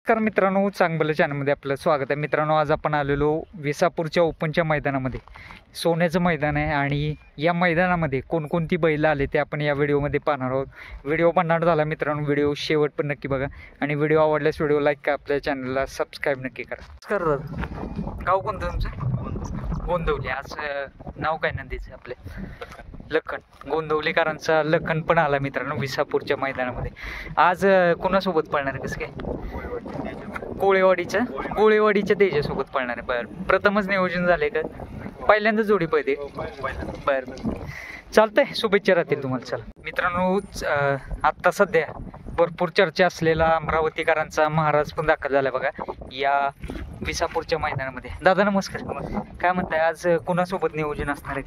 नमस्कार मित्रांनो, चांगलं चॅनलमध्ये आपलं स्वागत आहे. मित्रांनो, आज आपण आलेलो विसापूरच्या ओपनच्या मैदानामध्ये. सोन्याचं मैदान आहे आणि या मैदानामध्ये कोणकोणती बैल आले ते आपण या व्हिडिओमध्ये पाहणार आहोत. व्हिडिओ बनणार झाला मित्रांनो, व्हिडिओ शेवट पण नक्की बघा आणि व्हिडिओ आवडल्यास व्हिडिओ लाईक करा, आपल्या चॅनलला सबस्क्राईब नक्की करा. नमस्कार. गाव कोणतं तुमचं? गोंदवली. आज नाव काय नंदीचं आपले? लखन. गोंदवलीकरांचा लखन पण आला मित्रांनो विसापूरच्या मैदानामध्ये. आज कोणासोबत पळणार आहे? कसं काय? कोळेवाडीच्या तेजासोबत पळणार आहे. बरं, प्रथमच नियोजन झाले का? पहिल्यांदा जोडी पळते? बरं. चालतंय, शुभेच्छा राहतील तुम्हाला. चला मित्रांनो, आत्ता सध्या भरपूर चर्चा असलेला अमरावतीकरांचा महाराज पण दाखल झाला बघा या विसापूरच्या मैदानामध्ये. दादा नमस्कार. काय म्हणताय, आज कुणासोबत नियोजन असणार आहे?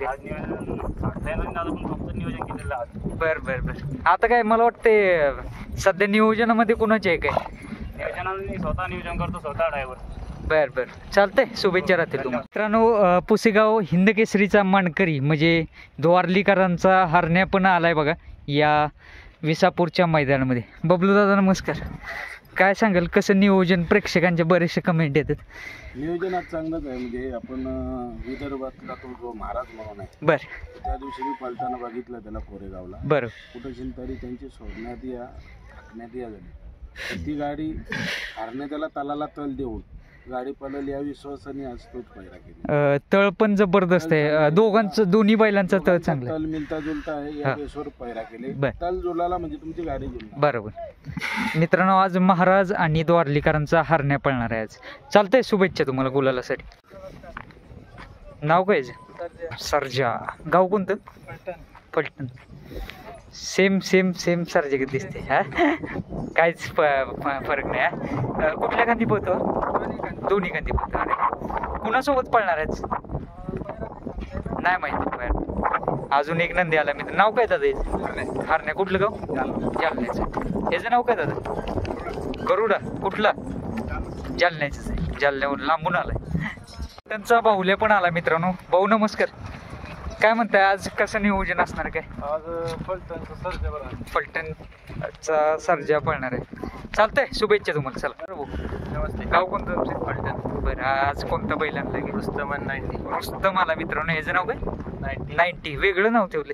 बरं बरं बरं. आता काय मला वाटते सध्या नियोजनामध्ये कुणाचे आहे काय? स्वतः नियोजन करतो, स्वतः ड्रायव्हर. बरं बरं, चालतंय, शुभेच्छा राहतील तुम्हाला. मित्रांनो, पुसेगाव हिंदकेसरीचा मानकरी म्हणजे द्वारलीकरांचा हरण्या पण आलाय बघा या विसापूरच्या मैदानामध्ये. बबलू दादा नमस्कार. काय सांगाल, कसं नियोजन? प्रेक्षकांचे बरेचसे कमेंट येतात. नियोजन आज चांगलंच आहे. म्हणजे आपण विदर्भातला तो जो महाराज म्हणून आहे, बरं, त्या दिवशी मी पळताना बघितलं त्याला कोरेगावला. बरं. कुठं तरी त्यांची सोडण्यात या हाकण्यात या झाली, तर ती गाडी हारणे त्याला तलाला तल देऊन गाडी पळाली. या विश्वासाने आज तोच पैरा केली. तळ पण जबरदस्त आहे दोघांचं, दोन्ही बैलांचा तळ चांगला तल मिलता जुलता आहे. या बेसवर पैरा केले. तल जुळाला म्हणजे तुमची गाडी जुळणार. बरोबर. मित्रांनो, आज महाराज आणि द्वारलीकरांचा हरण्या पळणार आहे आज. चालतंय, शुभेच्छा तुम्हाला गुलालासाठी. नाव काय? सर्जा. गाव कोणतं? Phaltan. Same same same Sarja दिसते. हा, काहीच फरक नाही. हा, कुठल्या खांदी पोहतो? दोन्ही खांदी पोहतो. अरे, कुणासोबत पळणार आहेच नाही माहिती. बरं, अजून एक नंदी आला मित्र. नाव काय दादा याचं? हरण्या. कुठलं गाव? जालन्याचं. याचं नाव काय दादा? गरुडा. कुठला? जालन्याचंच आहे. जालन्याहून लांबून आलाय. त्यांचा बाहुल्या पण आला मित्रांनो. भाऊ नमस्कार. काय म्हणताय, आज कसं नियोजन असणार? काय आज फलटणचा सर्जा पळणार आहे. चालतंय, शुभेच्छा तुम्हाला. चला. नमस्ते. गाव कोणतं तुमचं? फलटण. बरं, आज कोणतं बैल आणलं की? रुस्तम 90. रुस्तम आला मित्रांनो. ह्याचं नाव काय? 90. वेगळं नाव ठेवले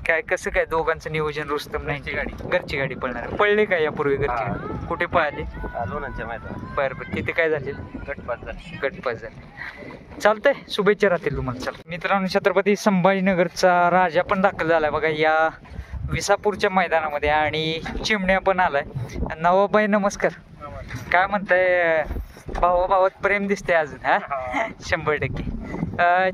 काय? कसं काय दोघांचं नियोजन? रुस्तम 90 घरची गाडी पळणार आहे. पळले काय यापूर्वी घरची गाडी? कुठे पळाले? लोणांच्या मैदानात. बरं बरं. तिथे काय झाले? गटपास झाले. चालतंय, शुभेच्छा राहतील तुम्हाला. चला मित्रांनो, छत्रपती संभाजीनगरचा राजा पण दाखल झालाय बघा या विसापूरच्या मैदानामध्ये आणि चिमण्या पण आलाय. नवाबाई नमस्कार. काय म्हणताय, भावाभावात प्रेम दिसते अजून? हा, 100%.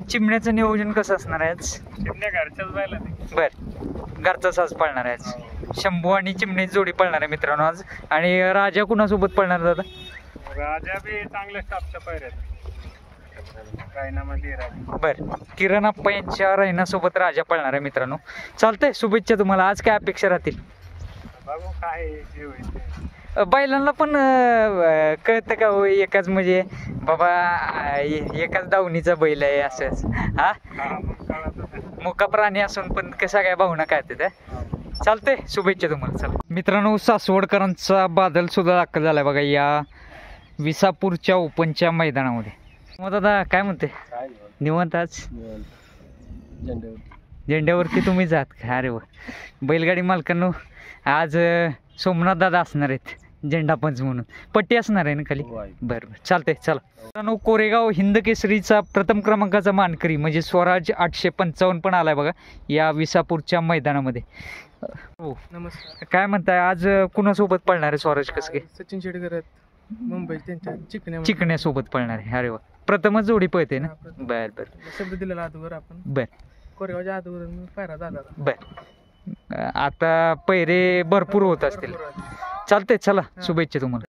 चिमण्याचं नियोजन कसं असणार आहे आज? चिमण्या घरच्याच बायला. बरं, घरचा साज पळणार आहे आज. शंभू आणि चिमणी जोडी पळणार आहे मित्रांनो आज. आणि राजा कुणासोबत पळणार दादा? राजा बी चांगल्या स्टाफच्या पायऱ्यात. बरं, किरण आप्पा यांच्या रैनासोबत राजा पळणार आहे मित्रांनो. चालतंय, शुभेच्छा तुम्हाला. आज काय अपेक्षा राहतील? बघू काय जे होईल. बैलांना पण कळतं का हो, एकाच म्हणजे बाबा एकाच दावणीचा बैल आहे असंच? हा, मुका प्राणी असून पण कसा काय भावना काय ते? चालतंय, शुभेच्छा तुम्हाला. चला मित्रांनो, सासवडकरांचा बादल सुद्धा दाखल झालाय बघा या विसापूरच्या ओपनच्या मैदानामध्ये. मग दादा काय म्हणते, निवांत? आज झेंड्यावरती तुम्ही जात का? अरे वा. बैलगाडी मालकांनो, आज सोमनाथ दादा असणार आहेत झेंडा पंच म्हणून. पट्टी असणार आहे ना खाली? बरं बरं, चालतंय. चला मित्रांनो, कोरेगाव हिंदकेसरीचा प्रथम क्रमांकाचा मानकरी म्हणजे स्वराज 855 पण आलाय बघा या विसापूरच्या मैदानामध्ये. हो नमस्कार. काय म्हणताय, आज कुणासोबत पळणार आहे स्वराज? कसं काय? सचिन शेडकर मुंबई, त्यांच्या चिकण्यासोबत पळणार आहे. अरे वा, प्रथमच जोडी पळते ना? बर बर. शब्द दिलेला अगोदर आपण. बर, कोरेगावच्या अगोदर पायरा झाला. बर. आता पैरे भरपूर होत असतील. चालतंय, चला, शुभेच्छा तुम्हाला.